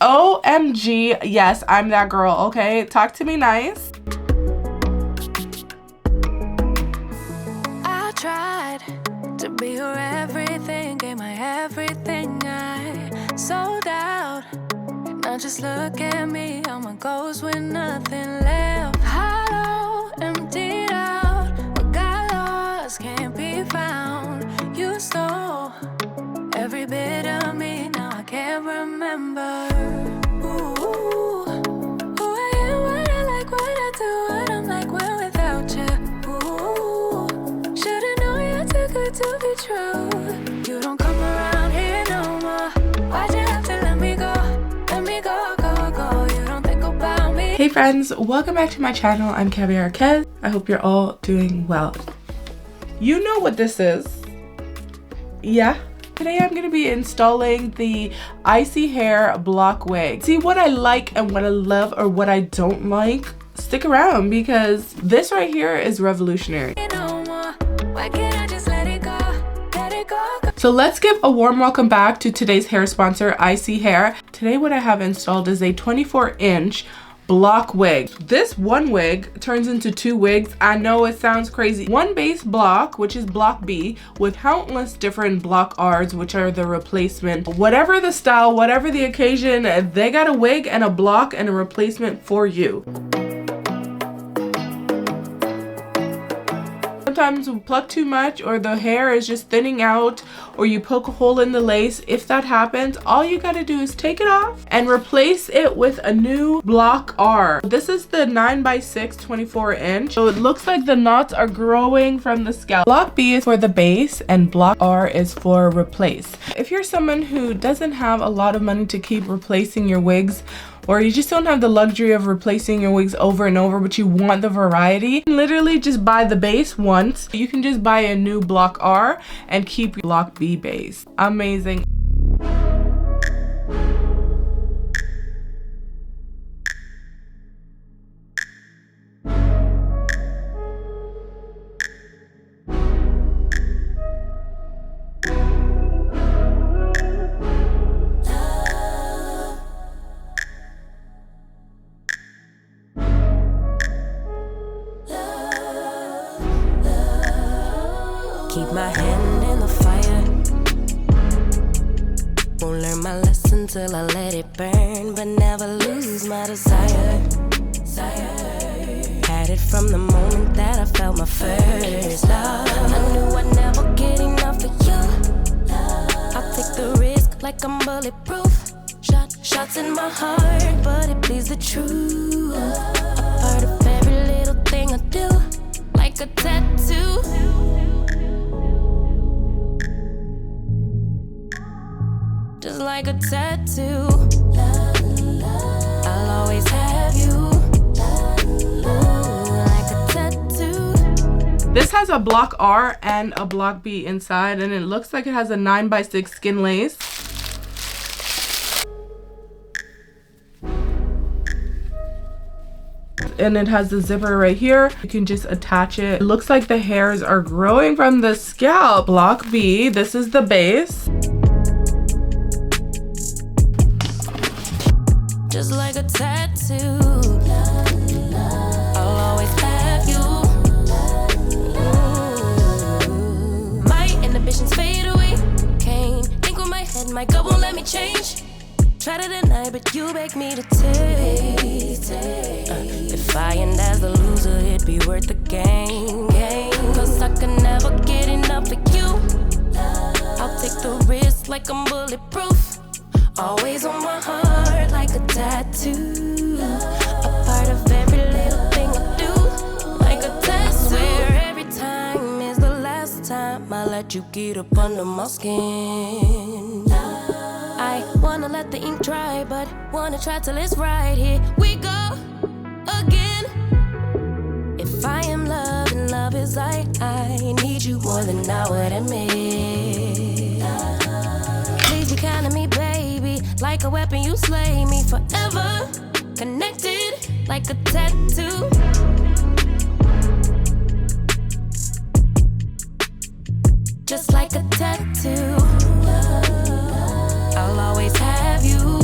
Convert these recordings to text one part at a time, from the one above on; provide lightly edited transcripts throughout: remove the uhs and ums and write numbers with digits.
OMG, yes, I'm that girl, okay? Talk to me nice. I tried to be your everything, gave my everything, I sold out. Now just look at me, I'm a ghost with nothing left. Hollow, emptied out, what got lost can't be found. You stole every bit of me, now I can't remember. Ooh, who I am, what I like, what I do, what I'm like when without you. Ooh, should've known you're too good to be true. You don't come around here no more. Why'd you have to let me go? Let me go, go, go. You don't think about me. Hey friends, welcome back to my channel. I'm caviarkezzy. I hope you're all doing well. You know what this is. Yeah. Today I'm going to be installing the ISEEHAIR Block Wig. See what I like and what I love or what I don't like? Stick around because this right here is revolutionary. So let's give a warm welcome back to today's hair sponsor, ISEEHAIR. Today what I have installed is a 24-inch block wig. This one wig turns into two wigs. I know it sounds crazy. One base block, which is block B, with countless different block R's, which are the replacement. Whatever the style, whatever the occasion, they got a wig and a block and a replacement for you. Sometimes we pluck too much or the hair is just thinning out or you poke a hole in the lace. If that happens, all you gotta do is take it off and replace it with a new block R. This is the 9x6 24-inch. So it looks like the knots are growing from the scalp. Block B is for the base and block R is for replace. If you're someone who doesn't have a lot of money to keep replacing your wigs, or you just don't have the luxury of replacing your wigs over and over, but you want the variety, you can literally just buy the base once. You can just buy a new block R and keep your block B base. Amazing. Keep my hand in the fire. Won't learn my lesson till I let it burn, but never lose my desire. Had it from the moment that I felt my first love. I knew I'd never get enough of you. I'll take the risk like I'm bulletproof. Shots in my heart, but it bleeds the truth. A part of every little thing I do, like a tattoo. Just like a tattoo, I'll always have you, like a tattoo. This has a block R and a block B inside, and it looks like it has a 9x6 skin lace. And it has the zipper right here. You can just attach it. It looks like the hairs are growing from the scalp. Block B, this is the base. Just like a tattoo, I'll always have you. My inhibitions fade away. Can't think with my head, my gut won't let me change. Try to deny, but you beg me to taste. If I end as the loser, it'd be worth the game. Cause I can never get enough of you. I'll take the risk like I'm bulletproof. Always on my heart like a tattoo. A part of every little thing I do, like a tattoo. I swear every time is the last time I let you get up under my skin. I wanna let the ink dry, but wanna try till it's right. Here we go again. If I am love and love is I need you more than I would admit. Please be kind to me, baby. Like a weapon, you slay me forever. Connected like a tattoo. Just like a tattoo. I'll always have you.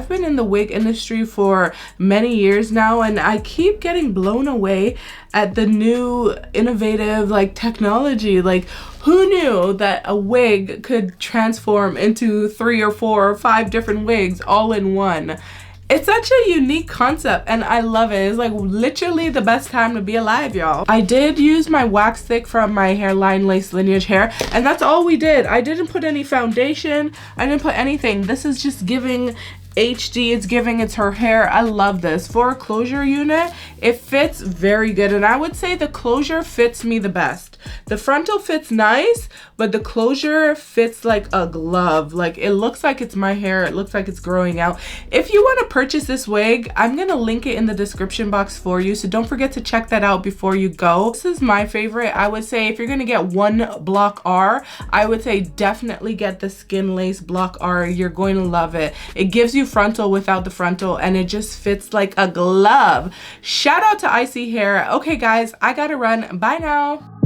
I've been in the wig industry for many years now, and I keep getting blown away at the new innovative like technology. Like, who knew that a wig could transform into 3 or 4 or 5 different wigs all in one? It's such a unique concept and I love it. It's like literally the best time to be alive, y'all. I did use my wax stick from my hairline lace lineage hair, and that's all we did. I didn't put any foundation. I didn't put anything. This is just giving HD. It's giving, it's her hair. I love this. For a closure unit, it fits very good, and I would say the closure fits me the best. The frontal fits nice, but the closure fits like a glove. Like, it looks like it's my hair. It looks like it's growing out. If you want to purchase this wig, I'm gonna link it in the description box for you, so don't forget to check that out before you go. This is my favorite. I would say if you're gonna get one block R, I would say definitely get the skin lace block R. You're going to love it. It gives you frontal without the frontal, and it just fits like a glove. Shout out to ISEEHAIR. Okay guys, I gotta run. Bye now.